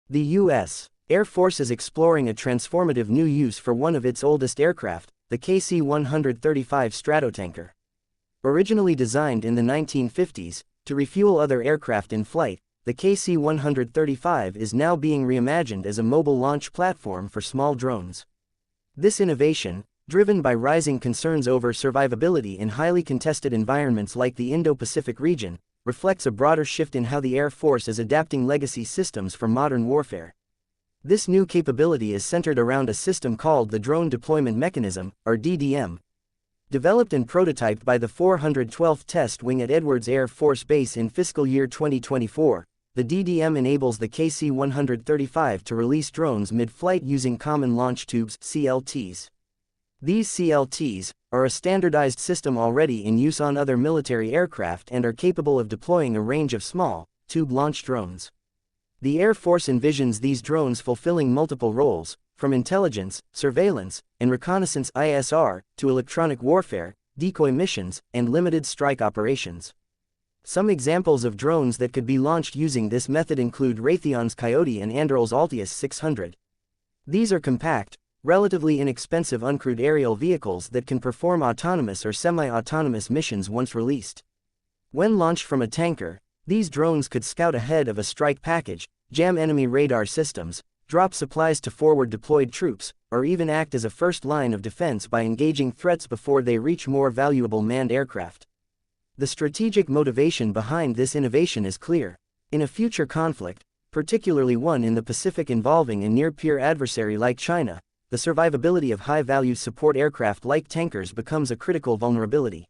The U.S. Air Force is exploring a transformative new use for one of its oldest aircraft, the KC-135 Stratotanker. Originally designed in the 1950s, to refuel other aircraft in flight, the KC-135 is now being reimagined as a mobile launch platform for small drones. This innovation, driven by rising concerns over survivability in highly contested environments like the Indo-Pacific region, reflects a broader shift in how the Air Force is adapting legacy systems for modern warfare. This new capability is centered around a system called the Drone Deployment Mechanism, or DDM. Developed and prototyped by the 412th Test Wing at Edwards Air Force Base in fiscal year 2024, the DDM enables the KC-135 to release drones mid-flight using Common Launch Tubes (CLTs). These CLTs are a standardized system already in use on other military aircraft and are capable of deploying a range of small, tube-launched drones. The Air Force envisions these drones fulfilling multiple roles, from intelligence, surveillance, and reconnaissance (ISR) to electronic warfare, decoy missions, and limited strike operations. Some examples of drones that could be launched using this method include Raytheon's Coyote and Anduril's Altius 600. These are compact, relatively inexpensive uncrewed aerial vehicles that can perform autonomous or semi-autonomous missions once released. When launched from a tanker, these drones could scout ahead of a strike package, jam enemy radar systems, drop supplies to forward-deployed troops, or even act as a first line of defense by engaging threats before they reach more valuable manned aircraft. The strategic motivation behind this innovation is clear. In a future conflict, particularly one in the Pacific involving a near-peer adversary like China, the survivability of high-value support aircraft like tankers becomes a critical vulnerability.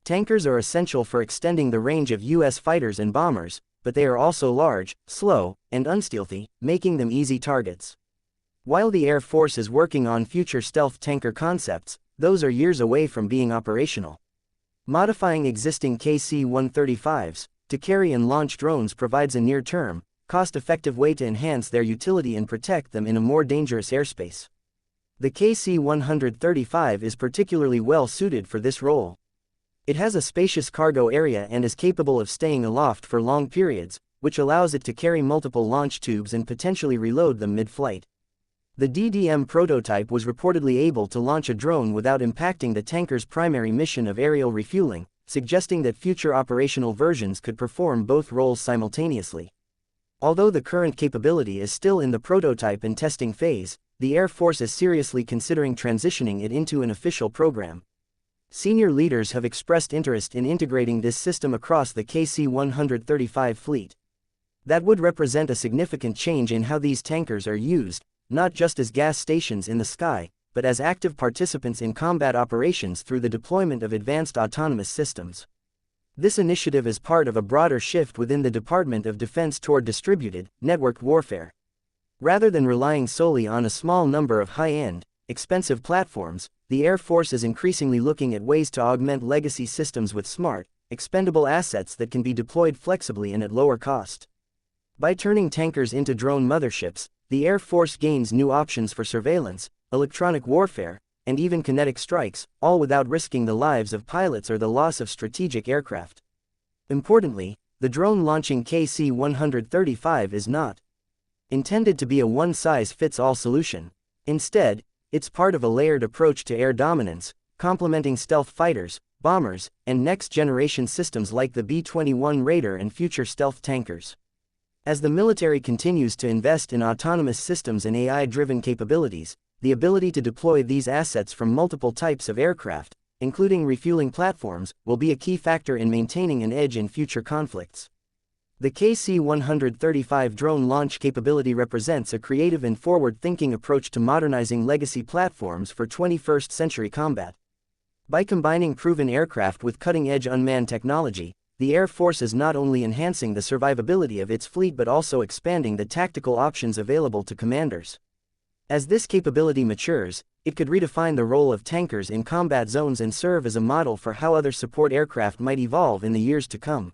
Tankers are essential for extending the range of U.S. fighters and bombers, but they are also large, slow, and unstealthy, making them easy targets. While the Air Force is working on future stealth tanker concepts, those are years away from being operational. Modifying existing KC-135s to carry and launch drones provides a near-term, cost-effective way to enhance their utility and protect them in a more dangerous airspace. The KC-135 is particularly well suited for this role. It has a spacious cargo area and is capable of staying aloft for long periods, which allows it to carry multiple launch tubes and potentially reload them mid-flight. The DDM prototype was reportedly able to launch a drone without impacting the tanker's primary mission of aerial refueling, suggesting that future operational versions could perform both roles simultaneously. Although the current capability is still in the prototype and testing phase, the Air Force is seriously considering transitioning it into an official program. Senior leaders have expressed interest in integrating this system across the KC-135 fleet. That would represent a significant change in how these tankers are used, not just as gas stations in the sky, but as active participants in combat operations through the deployment of advanced autonomous systems. This initiative is part of a broader shift within the Department of Defense toward distributed, networked warfare. Rather than relying solely on a small number of high-end, expensive platforms, the Air Force is increasingly looking at ways to augment legacy systems with smart, expendable assets that can be deployed flexibly and at lower cost. By turning tankers into drone motherships, the Air Force gains new options for surveillance, electronic warfare, and even kinetic strikes, all without risking the lives of pilots or the loss of strategic aircraft. Importantly, the drone-launching KC-135 is not intended to be a one-size-fits-all solution. Instead, it's part of a layered approach to air dominance, complementing stealth fighters, bombers, and next-generation systems like the B-21 Raider and future stealth tankers. As the military continues to invest in autonomous systems and AI-driven capabilities, the ability to deploy these assets from multiple types of aircraft, including refueling platforms, will be a key factor in maintaining an edge in future conflicts. The KC-135 drone launch capability represents a creative and forward-thinking approach to modernizing legacy platforms for 21st-century combat. By combining proven aircraft with cutting-edge unmanned technology, the Air Force is not only enhancing the survivability of its fleet but also expanding the tactical options available to commanders. As this capability matures, it could redefine the role of tankers in combat zones and serve as a model for how other support aircraft might evolve in the years to come.